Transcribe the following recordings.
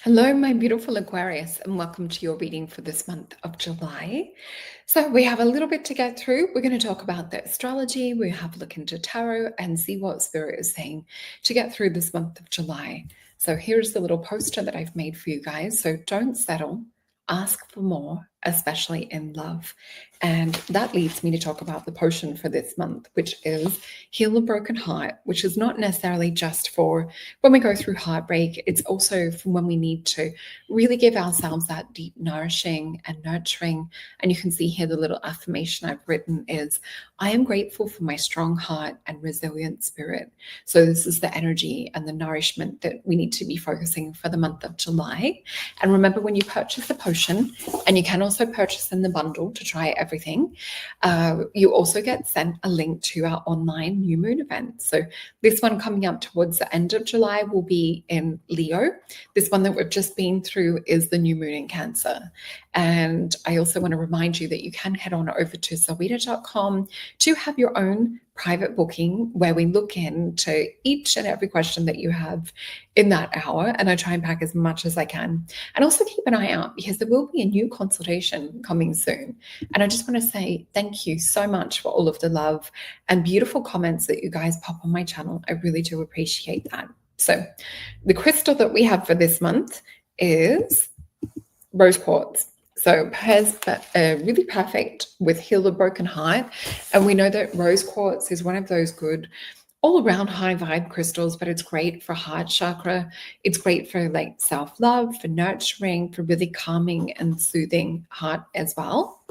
Hello, my beautiful Aquarius, and welcome to your reading for this month of July. So we have a little bit to get through. We're going to talk about the astrology. We have a look into tarot and see what Spirit is saying to get through this month of July. So here's the little poster that I've made for you guys. So don't settle, ask for more, especially in love. And that leads me to talk about the potion for this month, which is Heal a Broken Heart, which is not necessarily just for when we go through heartbreak. It's also for when we need to really give ourselves that deep nourishing and nurturing. And you can see here the little affirmation I've written is, I am grateful for my strong heart and resilient spirit. So this is the energy and the nourishment that we need to be focusing for the month of July. And remember, when you purchase the potion, and you can also purchase in the bundle to try everything, you also get sent a link to our online new moon event. So this one coming up towards the end of July will be in Leo. This one that we've just been through is the new moon in Cancer. And I also want to remind you that you can head on over to solreta.com to have your own private booking where we look into each and every question that you have in that hour. And I try and pack as much as I can. And also keep an eye out because there will be a new consultation coming soon. And I just want to say thank you so much for all of the love and beautiful comments that you guys pop on my channel. I really do appreciate that. So the crystal that we have for this month is rose quartz. So pairs really perfect with Heal a Broken Heart. And we know that rose quartz is one of those good all-around high vibe crystals, but it's great for heart chakra. It's great for like self-love, for nurturing, for really calming and soothing heart as well.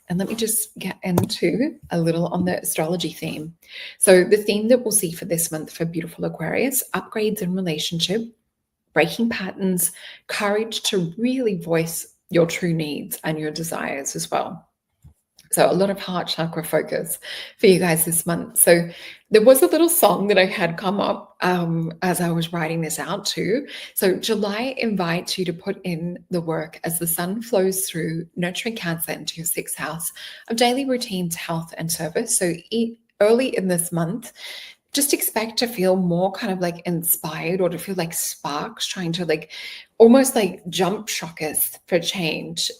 And let me just get into a little on the astrology theme. So the theme that we'll see for this month for beautiful Aquarius, upgrades in relationship, breaking patterns, courage to really voice your true needs and your desires as well. So a lot of heart chakra focus for you guys this month. So there was a little song that I had come up as I was writing this out too. So July invites you to put in the work as the sun flows through, nurturing Cancer into your sixth house of daily routines, health, and service. So early in this month, just expect to feel more kind of like inspired or to feel like sparks trying to like almost like jump shock us for change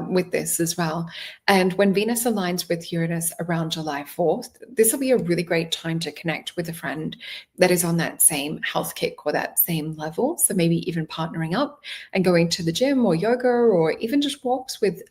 with this as well. And when Venus aligns with Uranus around July 4th, this will be a really great time to connect with a friend that is on that same health kick or that same level. So maybe even partnering up and going to the gym or yoga or even just walks with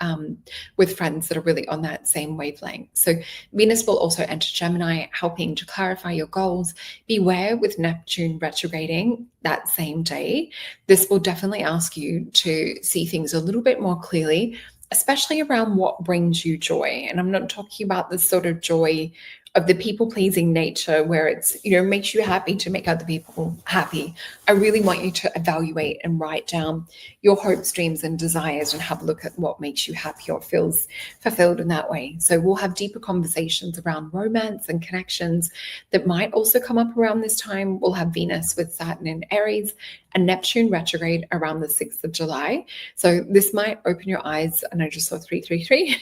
friends that are really on that same wavelength. So Venus will also enter Gemini, helping to clarify your goals. Beware with Neptune retrograding that same day. This will definitely ask you to see things a little bit more clearly, especially around what brings you joy. And I'm not talking about the sort of joy of the people-pleasing nature where it's, makes you happy to make other people happy. I really want you to evaluate and write down your hopes, dreams, and desires and have a look at what makes you happy or feels fulfilled in that way. So we'll have deeper conversations around romance and connections that might also come up around this time. We'll have Venus with Saturn in Aries and Neptune retrograde around the 6th of July. So this might open your eyes, and I just saw 333,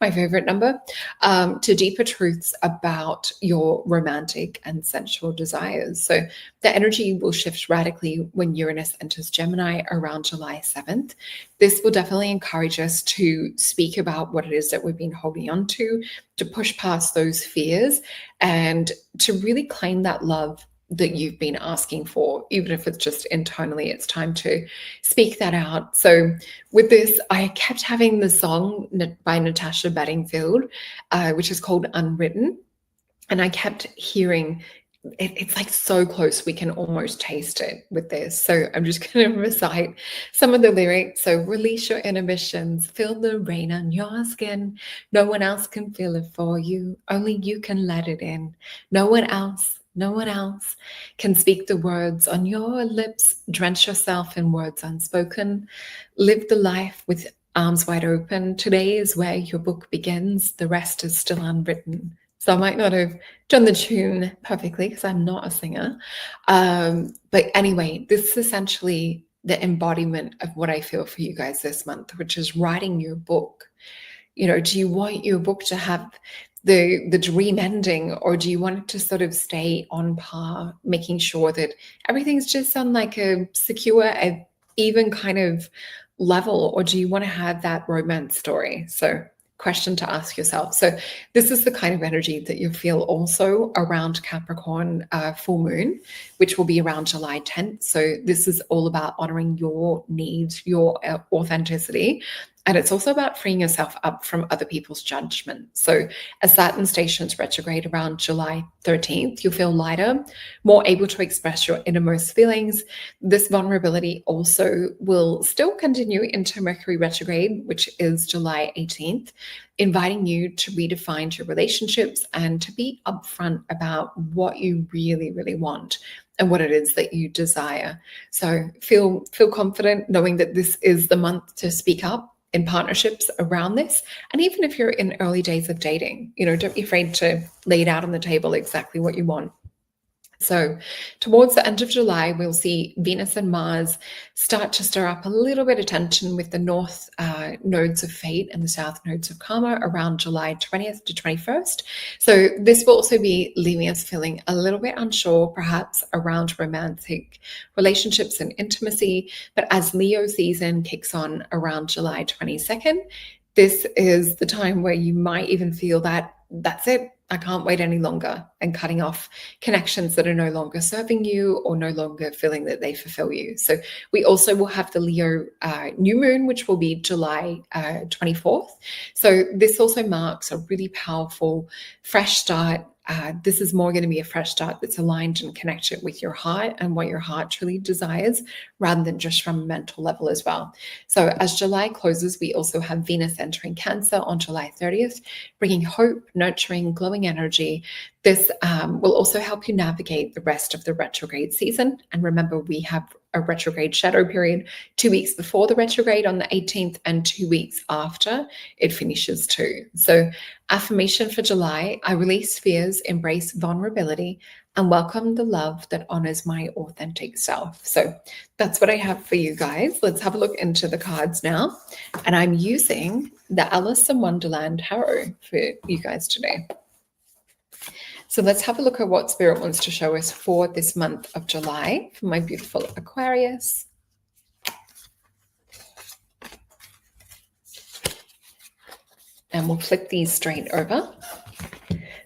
my favorite number, to deeper truths about your romantic and sensual desires. So the energy will shift radically when Uranus enters Gemini around July 7th. This will definitely encourage us to speak about what it is that we've been holding on to push past those fears, and to really claim that love that you've been asking for, even if it's just internally. It's time to speak that out. So with this, I kept having the song by Natasha Bedingfield, which is called Unwritten. And I kept hearing it's like so close, we can almost taste it with this. So I'm just going to recite some of the lyrics. So release your inhibitions, feel the rain on your skin. No one else can feel it for you. Only you can let it in. No one else can speak the words on your lips. Drench yourself in words unspoken. Live the life with arms wide open. Today is where your book begins. The rest is still unwritten. So I might not have done the tune perfectly because I'm not a singer. But anyway, this is essentially the embodiment of what I feel for you guys this month, which is writing your book. Do you want your book to have the dream ending, or do you want it to sort of stay on par, making sure that everything's just on like a secure even kind of level, or do you want to have that romance story? So question to ask yourself. So this is the kind of energy that you feel also around Capricorn full moon, which will be around July 10th. So this is all about honoring your needs, your authenticity. And it's also about freeing yourself up from other people's judgment. So as Saturn stations retrograde around July 13th, you'll feel lighter, more able to express your innermost feelings. This vulnerability also will still continue into Mercury retrograde, which is July 18th, inviting you to redefine your relationships and to be upfront about what you really, really want and what it is that you desire. So feel confident knowing that this is the month to speak up in partnerships around this. And even if you're in early days of dating, don't be afraid to lay it out on the table exactly what you want. So towards the end of July, we'll see Venus and Mars start to stir up a little bit of tension with the north nodes of fate and the south nodes of karma around July 20th to 21st. So this will also be leaving us feeling a little bit unsure, perhaps around romantic relationships and intimacy. But as Leo season kicks on around July 22nd, this is the time where you might even feel that that's it. I can't wait any longer, and cutting off connections that are no longer serving you or no longer feeling that they fulfill you. So we also will have the Leo new moon, which will be July 24th. So this also marks a really powerful fresh start. This is more going to be a fresh start that's aligned and connected with your heart and what your heart truly desires, rather than just from a mental level as well. So as July closes, we also have Venus entering Cancer on July 30th, bringing hope, nurturing, glowing energy. This will also help you navigate the rest of the retrograde season. And remember, we have a retrograde shadow period 2 weeks before the retrograde on the 18th and 2 weeks after it finishes too. So affirmation for July: I release fears, embrace vulnerability, and welcome the love that honors my authentic self. So that's what I have for you guys. Let's have a look into the cards now. And I'm using the Alice in Wonderland Tarot for you guys today. So let's have a look at what Spirit wants to show us for this month of July for my beautiful Aquarius. And we'll flip these straight over.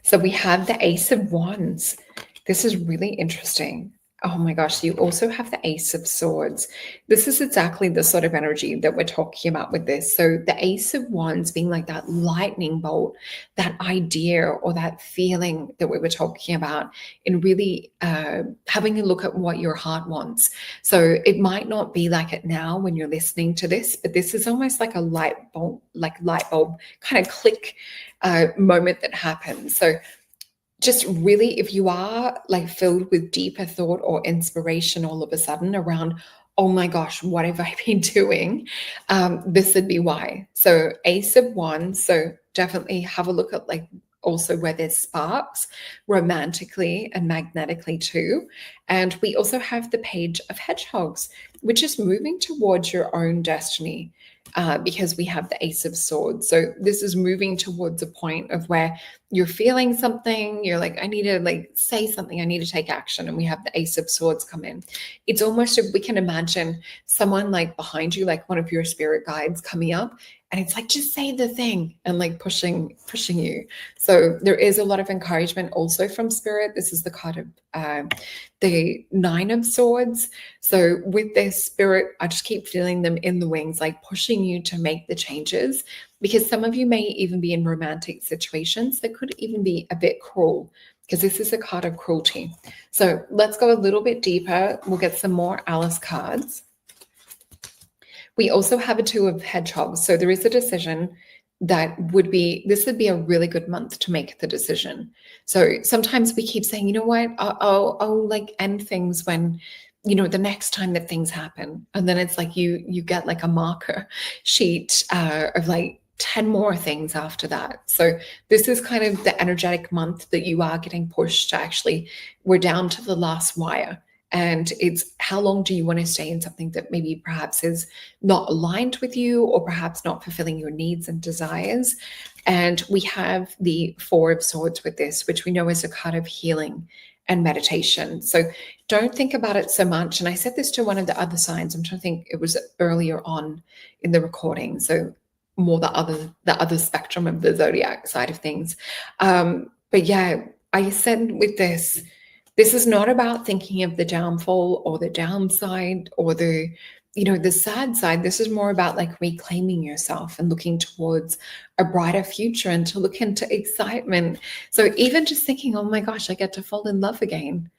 So we have the Ace of Wands. This is really interesting. Oh my gosh, you also have the Ace of Swords. This is exactly the sort of energy that we're talking about with this. So the Ace of Wands being like that lightning bolt, that idea or that feeling that we were talking about in really having a look at what your heart wants. So it might not be like it now when you're listening to this, but this is almost like a light bulb kind of click moment that happens. So just really, if you are like filled with deeper thought or inspiration all of a sudden around, oh my gosh, what have I been doing? This would be why. So Ace of Wands. So definitely have a look at like also where there's sparks romantically and magnetically too. And we also have the Page of Hedgehogs, which is moving towards your own destiny. Because we have the Ace of Swords. So this is moving towards a point of where you're feeling something, you're like, I need to like say something, I need to take action. And we have the Ace of Swords come in. It's almost, if we can imagine someone like behind you, like one of your spirit guides coming up, and it's like, just say the thing, and like pushing you. So there is a lot of encouragement also from Spirit. This is the card of the Nine of Swords. So with their Spirit, I just keep feeling them in the wings, like pushing you to make the changes, because some of you may even be in romantic situations that could even be a bit cruel, because this is a card of cruelty. So let's go a little bit deeper. We'll get some more Alice cards. We also have a Two of Hedgehogs. So there is a decision that this would be a really good month to make the decision. So sometimes we keep saying, you know what, I'll like end things when, the next time that things happen. And then it's like you get like a marker sheet of like 10 more things after that. So this is kind of the energetic month that you are getting pushed to actually, we're down to the last wire. And it's how long do you want to stay in something that maybe perhaps is not aligned with you, or perhaps not fulfilling your needs and desires. And we have the Four of Swords with this, which we know is a card of healing and meditation. So don't think about it so much. And I said this to one of the other signs. I'm trying to think, it was earlier on in the recording. So more the other spectrum of the zodiac side of things. But yeah, I said with this is not about thinking of the downfall or the downside or the sad side. This is more about like reclaiming yourself and looking towards a brighter future and to look into excitement. So even just thinking, oh my gosh, I get to fall in love again.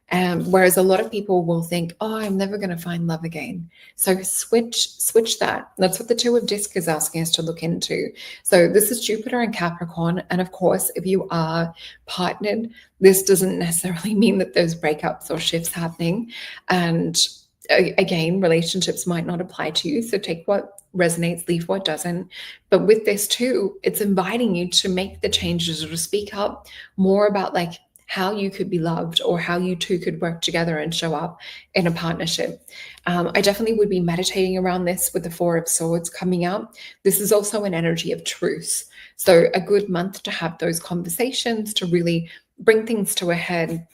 Whereas a lot of people will think, oh, I'm never going to find love again. So switch that. That's what the Two of Disc is asking us to look into. So this is Jupiter and Capricorn. And of course, if you are partnered, this doesn't necessarily mean that there's breakups or shifts happening. And again, relationships might not apply to you. So take what resonates, leave what doesn't. But with this too, it's inviting you to make the changes or to speak up more about like how you could be loved or how you two could work together and show up in a partnership. I definitely would be meditating around this with the Four of Swords coming up. This is also an energy of truce. So a good month to have those conversations, to really bring things to a head.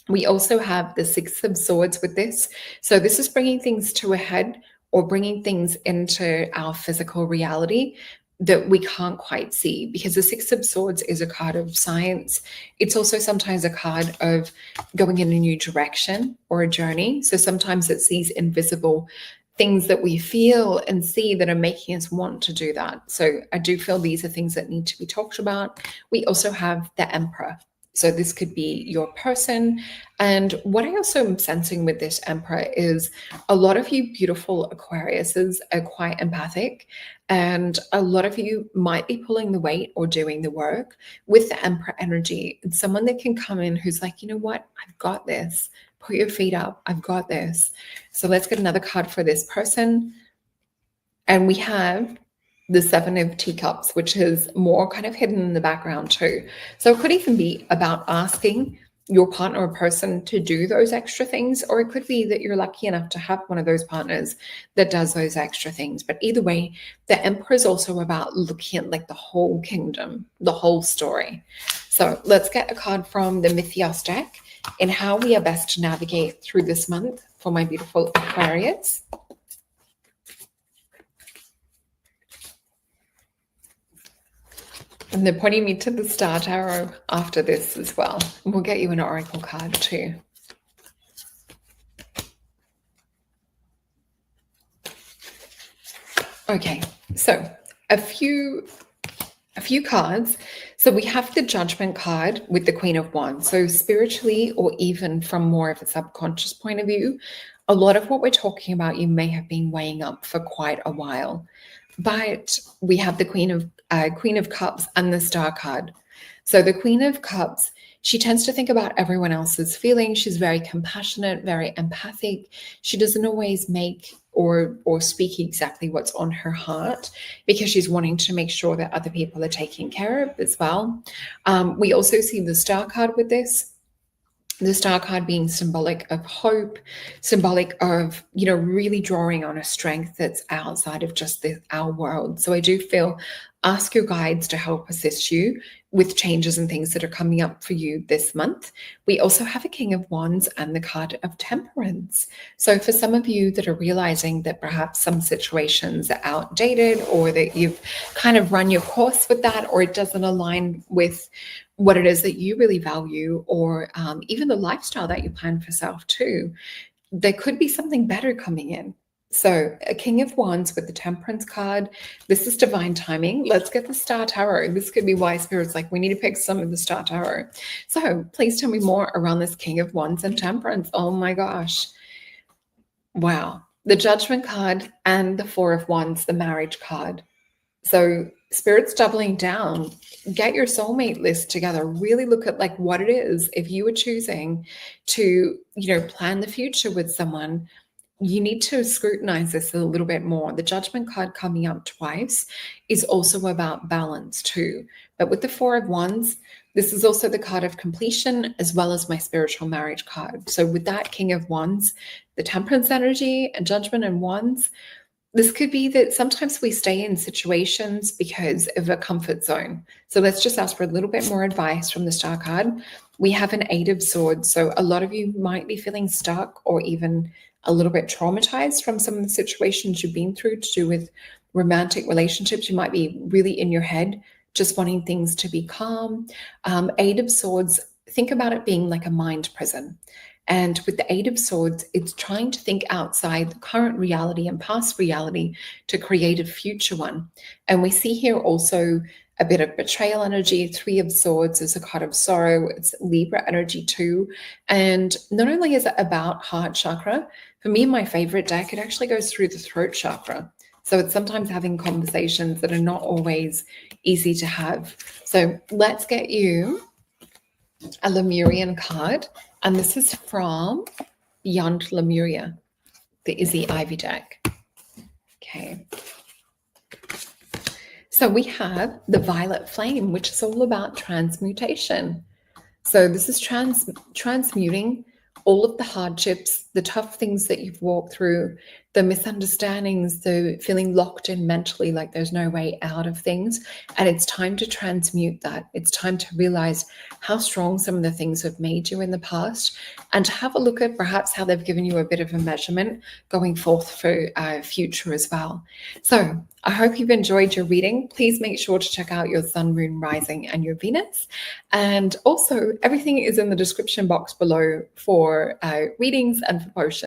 We also have the Six of Swords with this. So this is bringing things to a head or bringing things into our physical reality that we can't quite see, because the Six of Swords is a card of science. It's also sometimes a card of going in a new direction or a journey. So sometimes it's these invisible things that we feel and see that are making us want to do that. So I do feel these are things that need to be talked about. We also have the Emperor. So this could be your person. And what I also am sensing with this Emperor is a lot of you beautiful Aquariuses are quite empathic, and a lot of you might be pulling the weight or doing the work with the Emperor energy. It's someone that can come in who's like, you know what, I've got this. Put your feet up. I've got this. So let's get another card for this person. And we have the Seven of Teacups, which is more kind of hidden in the background too. So it could even be about asking your partner or person to do those extra things, or it could be that you're lucky enough to have one of those partners that does those extra things. But either way, the Emperor is also about looking at like the whole kingdom, the whole story. So let's get a card from the Mythos deck and how we are best to navigate through this month for my beautiful Aquarius. And they're pointing me to the Star Tarot after this as well. And we'll get you an Oracle card too. Okay, so a few cards. So we have the Judgment card with the Queen of Wands. So spiritually, or even from more of a subconscious point of view, a lot of what we're talking about you may have been weighing up for quite a while. But we have the Queen of Cups and the Star card. So the Queen of Cups, she tends to think about everyone else's feelings. She's very compassionate, very empathic. She doesn't always make or speak exactly what's on her heart, because she's wanting to make sure that other people are taken care of as well. We also see the Star card with this. The Star card being symbolic of hope, symbolic of, really drawing on a strength that's outside of just our world. So I do feel, ask your guides to help assist you with changes and things that are coming up for you this month. We also have a King of Wands and the card of Temperance. So for some of you that are realizing that perhaps some situations are outdated, or that you've kind of run your course with that, or it doesn't align with what it is that you really value, or even the lifestyle that you plan for yourself too, there could be something better coming in. So a King of Wands with the Temperance card. This is divine timing. Let's get the Star Tarot. This could be why Spirit's like, we need to pick some of the Star Tarot. So please tell me more around this King of Wands and Temperance. Oh my gosh. Wow. The Judgment card and the Four of Wands, the marriage card. So Spirit's doubling down. Get your soulmate list together. Really look at like what it is. If you were choosing to, plan the future with someone, you need to scrutinize this a little bit more. The Judgment card coming up twice is also about balance too. But with the Four of Wands, this is also the card of completion, as well as my spiritual marriage card. So with that King of Wands, the Temperance energy and Judgment and Wands, this could be that sometimes we stay in situations because of a comfort zone. So let's just ask for a little bit more advice from the Star card. We have an Eight of Swords. So a lot of you might be feeling stuck or even a little bit traumatized from some of the situations you've been through to do with romantic relationships. You might be really in your head, just wanting things to be calm. Eight of Swords, think about it being like a mind prison. And with the Eight of Swords, it's trying to think outside the current reality and past reality to create a future one. And we see here also a bit of betrayal energy. Three of Swords is a card of sorrow. It's Libra energy too. And not only is it about heart chakra, for me, my favorite deck, it actually goes through the throat chakra. So it's sometimes having conversations that are not always easy to have. So let's get you a Lemurian card. And this is from Beyond Lemuria, the Izzy Ivy deck. Okay. So we have the Violet Flame, which is all about transmutation. So this is transmuting all of the hardships, the tough things that you've walked through, the misunderstandings, the feeling locked in mentally, like there's no way out of things. And it's time to transmute that. It's time to realize how strong some of the things have made you in the past, and to have a look at perhaps how they've given you a bit of a measurement going forth for future as well. So I hope you've enjoyed your reading. Please make sure to check out your Sun, Moon, Rising, and your Venus. And also, everything is in the description box below for readings and for potions.